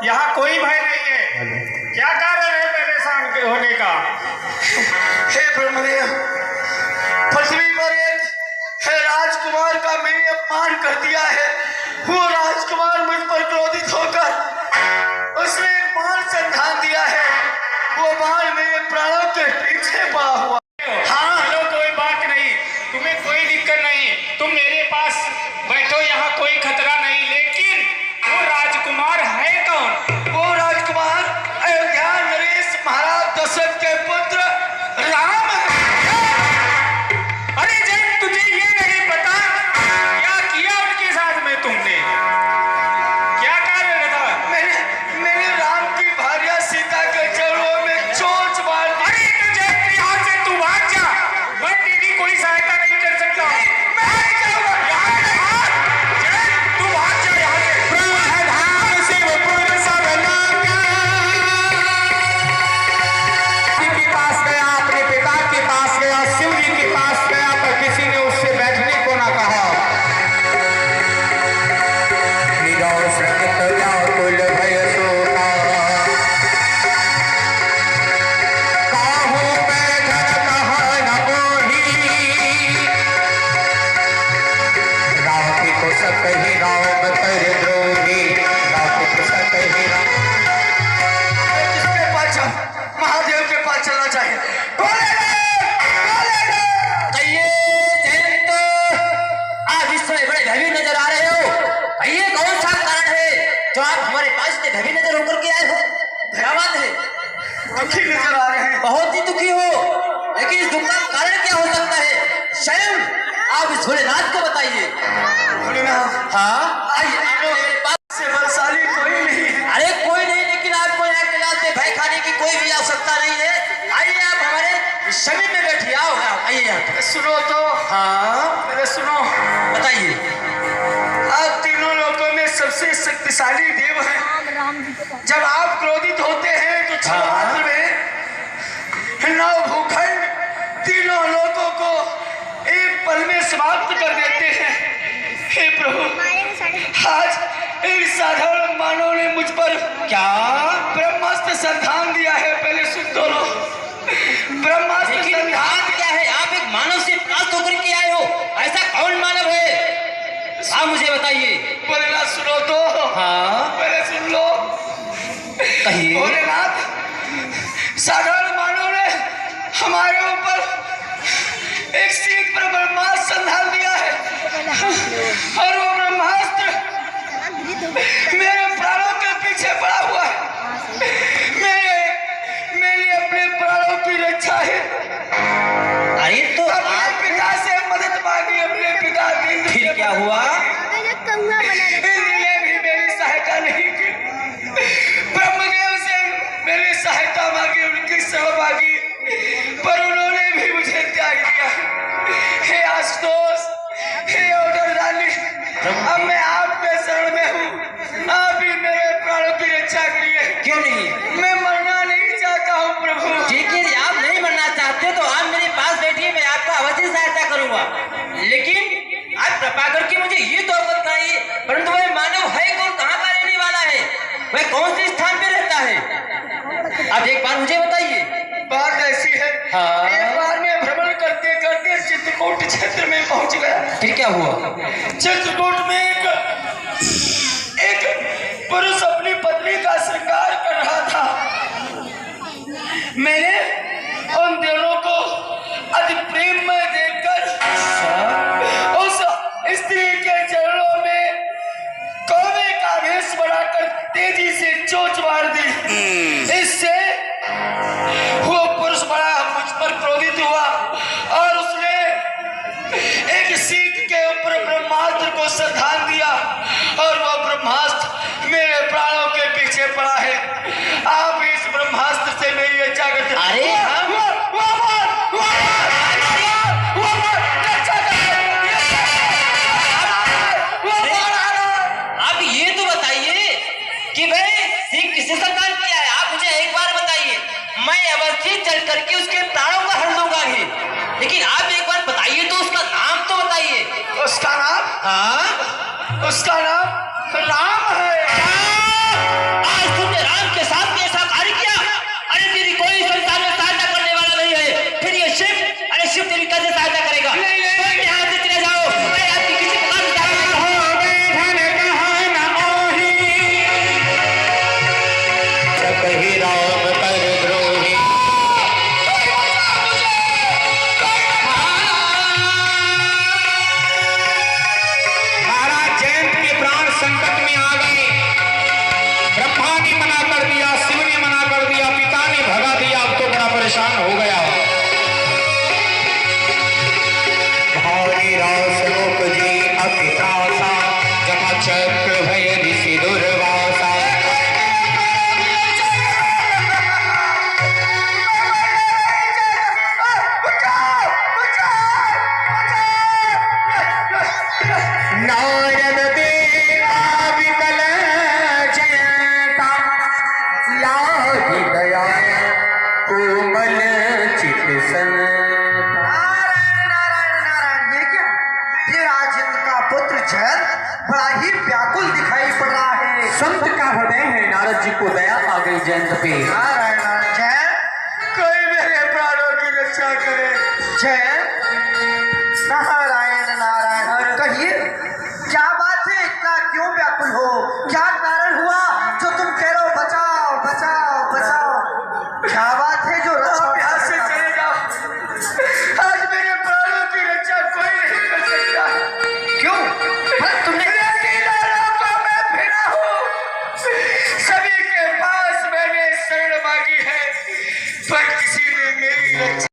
यहाँ कोई भय नहीं है। क्या कारण है परेशान के होने का? हे ब्रह्मदेव, पृथ्वी पर एक राजकुमार का मैंने अपमान कर दिया है। वो राजकुमार मुझ पर क्रोधित होकर उसने एक बाण संधान दिया है। वो बाण मेरे प्राणों के पीछे पड़ा हुआ। हाँ लो, कोई बात नहीं, तुम्हें कोई दिक्कत नहीं, तुम मेरे पास बैठो, यहाँ कोई खतरा नहीं। लेकिन वो राजकुमार है कौन? वो राजकुमार अयोध्या नरेश महाराज दशरथ के पुत्र राम है। अरे जब तुझे ये नहीं पता क्या किया उनके साथ में तुमने? क्या कारण था? मैंने राम की भार्या सीता के चरणों में चोंच मार दी। अरे तो जब यहाँ से तू भाग जा, मैं तेरी कोई सहायता नहीं कर सकता। दुखी नजर आ रहे हैं। बहुत ही दुखी हो, लेकिन इस दुख का कारण क्या हो सकता है? स्वयं आप इस भोलेनाथ को बताइए। भोलेनाथ, हाँ, आइए, आप लोग मेरे पास से बलशाली कोई नहीं। अरे कोई नहीं, लेकिन आपको यहाँ के लाते भय खाने की कोई भी आवश्यकता नहीं है। आइए, आप हमारे समीप में बैठिए। आओ, आइए यहाँ। सुनो तो। हाँ, मेरे सुनो, बताइए। आप तीनों लोगों में सबसे शक्तिशाली देव हैं। जब आप क्रोधित होते हैं तो क्षण मात्र में नौ भूखंड तीनों लोगों को एक पल में समाप्त कर देते हैं। हे प्रभु, आज एक साधारण मानव ने मुझ पर क्या ब्रह्मास्त्र संधान दिया है। पहले सुन दो लो, ब्रह्मास्त्र संधान क्या है? आप एक मानव से प्राप्त होकर के आए हो, ऐसा कौन मानव है? आप मुझे बताइए। भोलेनाथ सुनो तो। हाँ, पहले सुन लो। कहिए। भोलेनाथ, साधारण मानव ने हमारे ऊपर एक सीख पर ब्रह्मास्त्र संधान दिया है और वो ब्रह्मास्त्र मेरे प्राणों के पीछे पड़ा हुआ है। मैंने अपने प्राणों की रक्षा है। अरे तो अपने पिता से मदद मांगी, अपने पिता की। फिर क्या हुआ? इन्होंने भी मेरी सहायता नहीं की। ब्रह्मदेव से मेरी सहायता मांगी, उनकी सेवा मांगी, पर उन्होंने भी मुझे त्याग दिया। हे आशुतोष, हे ऑर्डर रानी, अब मैं आपके शरण में हूँ। आप ही मेरे प्राणों की रक्षा करिए। क्यों नहीं? मैं मरना नहीं चाहता हूँ प्रभु। ठीक है, आप नहीं मरना चाहते तो आप मेरे पास बैठिए, मैं आपका अवश्य सहायता करूंगा। लेकिन आप कृपा करके मुझे ये तो बताइए, परंतु वह मानव है कौन, कहाँ का रहने वाला है, वह कौन से स्थान पे रहता है? आप एक बार मुझे बताइए। बात ऐसी है, हाँ। एक बार मैं भ्रमण करते करते चित्रकूट क्षेत्र में पहुंच गया। फिर क्या हुआ? चित्रकूट में एक पुरुष अपनी पत्नी का श्रृंगार कर रहा था। मैंने उन दोनों को अति प्रेम में देखकर उस स्त्री के चरणों में कौवे का भेष बनाकर तेजी से चोंच मार दी। इससे वो पुरुष बड़ा मुझ पर क्रोधित हुआ और उसने एक सीख के ऊपर ब्रह्मास्त्र को संधान दिया और वह ब्रह्मास्त्र मेरे प्राणों के पीछे पड़ा है। आप इस ब्रह्मास्त्र से मेरी रक्षा करते। अरे आप ये तो बताइए कि भाई सिंह किसने संधान किया है? आप मुझे एक बार बताइए, मैं अवश्य चल करके उसके प्राणों का हर लूंगा ही। लेकिन आप एक बार बताइए तो उसका नाम तो बताइए। उसका नाम? हाँ, उसका नाम राम है। आज कही राम कर द्रोही। महाराज जयंत के प्राण संकट में आ गए। ब्रह्मा ने मना कर दिया, शिव ने मना कर दिया, पिता ने भगा दिया, अब तो बड़ा परेशान हो गया। भारी रास लोक जी अति त्रासा, जमा चक्र भय ऋषि दुर्वासा। नारद देखा विकल जयता, लाहि दया कोमल चित संता। नारायण, ये क्या? ये राजेंद्र का पुत्र जयंत बड़ा ही व्याकुल दिखाई पड़ रहा है। संत का हृदय है, नारद जी को दया आ गई जयंत पे। नारायण जयंत, कोई मेरे प्राणों की रक्षा करे। जयंत, नारायण नारायण, कहिए क्या बात है, इतना क्यों व्याकुल हो?